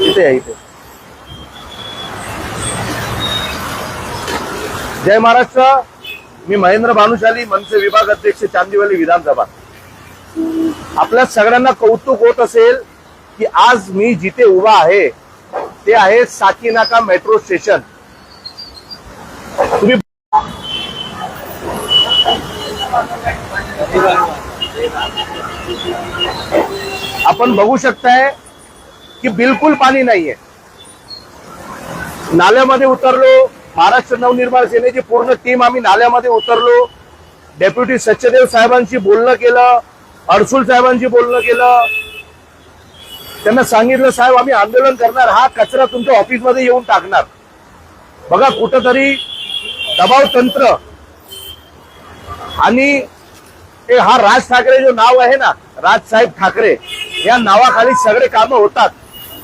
इथे आहे इथे. जय महाराष्ट्र. मी महेंद्र भानुशाली, मनसे विभाग अध्यक्ष, चांदिवली विधानसभा. आपल्या सगळ्यांना कौतुक होत असेल की आज मी जिथे उभा आहे ते आहे साकीनाका मेट्रो स्टेशन. तुम्ही आपण बघू शकताय की बिलकुल पाणी नाहीये. नाल्यामध्ये उतरलो. महाराष्ट्र नवनिर्माण सेनेची पूर्ण टीम आम्ही नाल्यामध्ये उतरलो. डेप्युटी सच्चदेव साहेबांशी बोलणं केलं, अडसूल साहेबांशी बोलणं केलं. त्यांना सांगितलं साहेब आम्ही आंदोलन करणार, हा कचरा तुमच्या ऑफिसमध्ये येऊन टाकणार. बघा कुठंतरी दबाव तंत्र आणि हा राज ठाकरे जो नाव आहे ना, राजसाहेब ठाकरे, या नावाखाली सगळे कामं होतात.